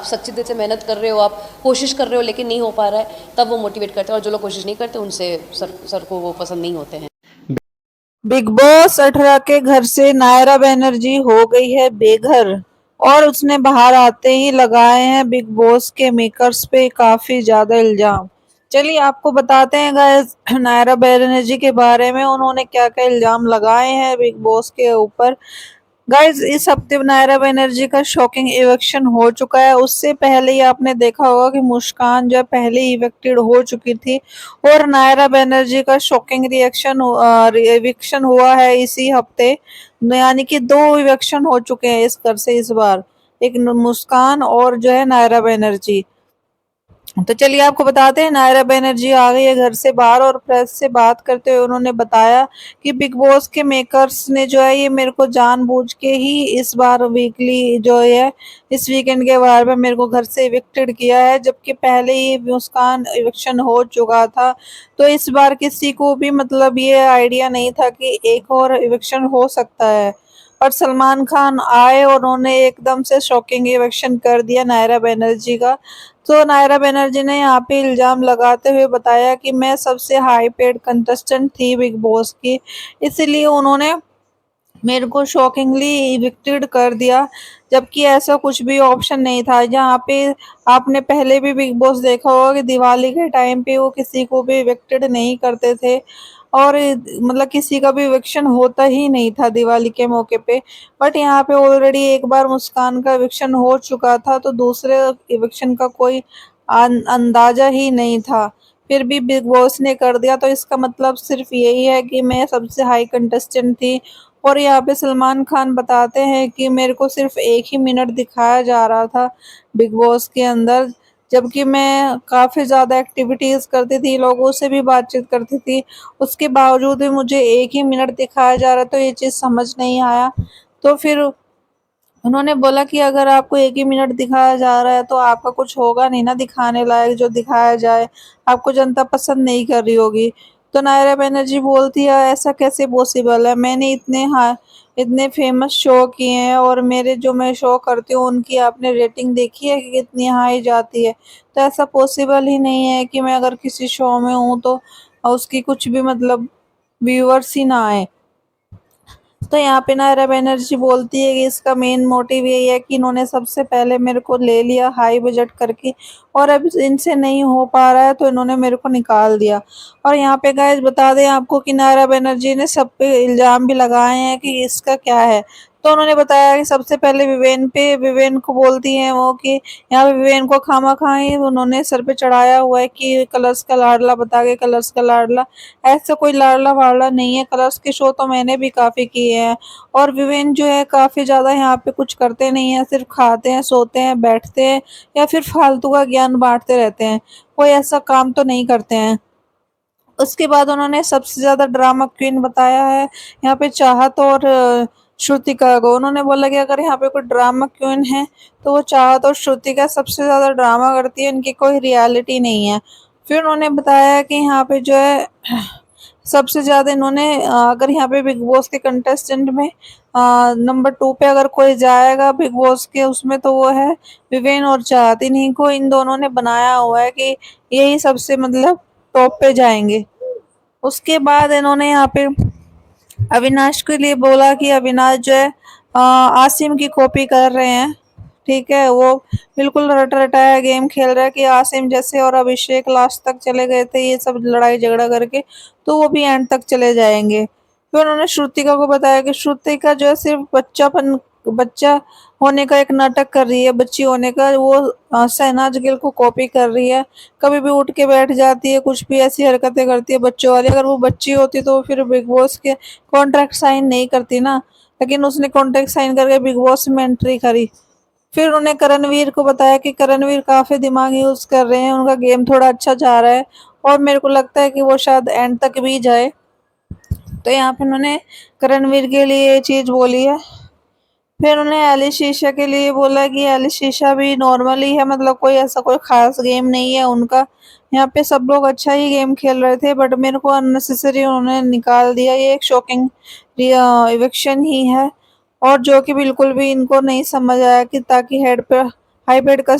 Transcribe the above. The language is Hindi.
सच्ची दिल से मेहनत कर रहे हो, आप कोशिश कर रहे हो लेकिन नहीं हो पा रहा है, तब वो मोटिवेट करते हैं। और जो लोग कोशिश नहीं करते उनसे सर को वो पसंद नहीं होते हैं। बिग बॉस 18 के घर से नायरा बनर्जी हो गई है बेघर और उसने बाहर आते ही लगाए हैं बिग बॉस के मेकर्स पे काफी ज्यादा इल्जाम। चलिए आपको बताते हैं गाइस नायरा बनर्जी के बारे में उन्होंने क्या क्या इल्जाम लगाए हैं बिग बॉस के ऊपर। गाइज इस हफ्ते नायरा बनर्जी का शॉकिंग इवेक्शन हो चुका है। उससे पहले ही आपने देखा होगा कि मुस्कान जो है पहले इवेक्टेड हो चुकी थी और नायरा बनर्जी का शॉकिंग रिएक्शन इविक्शन हुआ है इसी हफ्ते। यानी कि 2 इवेक्शन हो चुके हैं इस घर से इस बार, एक मुस्कान और जो है नायरा बनर्जी। तो चलिए आपको बताते हैं नायरा बनर्जी आ गई है घर से बाहर और प्रेस से बात करते हुए उन्होंने बताया कि बिग बॉस के मेकर्स ने जो है ये मेरे को जानबूझ के ही इस बार वीकली जो है इस वीकेंड के बार में मेरे को घर से इविक्टेड किया है, जबकि पहले ही मुस्कान इविक्शन हो चुका था। तो इस बार किसी को भी मतलब ये आइडिया नहीं था कि एक और इविक्शन हो सकता है। और सलमान खान आए और उन्होंने एकदम से शॉकिंग इविक्शन कर दिया नायरा बनर्जी का। तो नायरा बनर्जी ने यहाँ पे इल्जाम लगाते हुए बताया कि मैं सबसे हाई पेड कंटेस्टेंट थी बिग बॉस की, इसलिए उन्होंने मेरे को शॉकिंगली इविक्टेड कर दिया, जबकि ऐसा कुछ भी ऑप्शन नहीं था। जहाँ पे आपने पहले भी बिग बॉस देखा होगा कि दिवाली के टाइम पे वो किसी को भी इविक्टेड नहीं करते थे और मतलब किसी का भी इविक्शन होता ही नहीं था दिवाली के मौके पे। बट यहाँ पे ऑलरेडी एक बार मुस्कान का इविक्शन हो चुका था तो दूसरे इविक्शन का कोई अंदाजा ही नहीं था, फिर भी बिग बॉस ने कर दिया। तो इसका मतलब सिर्फ यही है कि मैं सबसे हाई कंटेस्टेंट थी। और यहाँ पे सलमान खान बताते हैं कि मेरे को सिर्फ 1 ही मिनट दिखाया जा रहा था बिग बॉस के अंदर, जबकि मैं काफ़ी ज़्यादा एक्टिविटीज़ करती थी, लोगों से भी बातचीत करती थी, उसके बावजूद भी मुझे 1 ही मिनट दिखाया जा रहा, तो ये चीज़ समझ नहीं आया। तो फिर उन्होंने बोला कि अगर आपको 1 ही मिनट दिखाया जा रहा है तो आपका कुछ होगा नहीं ना दिखाने लायक जो दिखाया जाए, आपको जनता पसंद नहीं कर रही होगी। तो नायरा बनर्जी बोलती है ऐसा कैसे पॉसिबल है, मैंने इतने फेमस शो किए हैं और मेरे जो मैं शो करती हूँ उनकी आपने रेटिंग देखी है कि कितनी हाई जाती है। तो ऐसा पॉसिबल ही नहीं है कि मैं अगर किसी शो में हूँ तो उसकी कुछ भी मतलब व्यूअर्स ही ना आए। तो यहाँ पे नायरा बनर्जी बोलती है कि इसका मेन मोटिव यही है कि इन्होंने सबसे पहले मेरे को ले लिया हाई बजट करके और अब इनसे नहीं हो पा रहा है तो इन्होंने मेरे को निकाल दिया। और यहाँ पे गाइस बता दें आपको कि नायरा बनर्जी ने सब पे इल्जाम भी लगाए हैं कि इसका क्या है। तो उन्होंने बताया कि सबसे पहले विवेन को बोलती हैं वो कि यहाँ पे विवेन को खामा खाई उन्होंने सर पे चढ़ाया हुआ है कि कलर्स का लाडला बता के कलर्स का लाडला। ऐसा कोई लाडला वाडला नहीं है, कलर्स के शो तो मैंने भी काफ़ी किए हैं। और विवेन जो है काफ़ी ज़्यादा यहाँ पे कुछ करते नहीं हैं, सिर्फ खाते हैं सोते हैं बैठते हैं या फिर फालतू का ज्ञान बांटते रहते हैं, कोई ऐसा काम तो नहीं करते हैं। उसके बाद उन्होंने सबसे ज़्यादा ड्रामा क्वीन बताया है यहाँ पे चाहत और श्रुतिका को। उन्होंने बोला कि अगर यहाँ पे कोई ड्रामा क्वीन है तो वो चाहत और श्रुतिका सबसे ज़्यादा ड्रामा करती है, इनकी कोई रियलिटी नहीं है। फिर उन्होंने बताया कि यहाँ पे जो है सबसे ज़्यादा इन्होंने अगर यहाँ पे बिग बॉस के कंटेस्टेंट में नंबर 2 पे अगर कोई जाएगा बिग बॉस के उसमें तो वो है विवेन और चाहत, इन्हीं को इन दोनों ने बनाया हुआ है कि यही सबसे मतलब टॉप पे जाएंगे। उसके बाद इन्होंने यहाँ पे अविनाश के लिए बोला कि अविनाश जो है आसिम की कॉपी कर रहे हैं। ठीक है, वो बिल्कुल रट रटाया गेम खेल रहा है कि आसिम जैसे और अभिषेक लास्ट तक चले गए थे ये सब लड़ाई झगड़ा करके, तो वो भी एंड तक चले जाएंगे। फिर उन्होंने श्रुतिका को बताया कि श्रुतिका जो है सिर्फ बच्चा होने का एक नाटक कर रही है, बच्ची होने का वो शहनाज गिल को कॉपी कर रही है, कभी भी उठ के बैठ जाती है, कुछ भी ऐसी हरकतें करती है बच्चों वाली। अगर वो बच्ची होती तो फिर बिग बॉस के कॉन्ट्रैक्ट साइन नहीं करती ना, लेकिन उसने कॉन्ट्रैक्ट साइन करके बिग बॉस में एंट्री करी। फिर उन्होंने करणवीर को बताया कि करणवीर काफी दिमाग यूज कर रहे हैं, उनका गेम थोड़ा अच्छा जा रहा है और मेरे को लगता है कि वो शायद एंड तक भी जाए। तो यहाँ पे उन्होंने करणवीर के लिए ये चीज बोली है। फिर उन्हें एली शीशा के लिए बोला कि एली शीशा भी नॉर्मली है, मतलब कोई ऐसा कोई खास गेम नहीं है उनका। यहाँ पे सब लोग अच्छा ही गेम खेल रहे थे बट मेरे को अननेसेसरी उन्होंने निकाल दिया, ये एक शॉकिंग इविक्शन ही है और जो कि बिल्कुल भी इनको नहीं समझ आया कि ताकि हेड पे हाईपेड का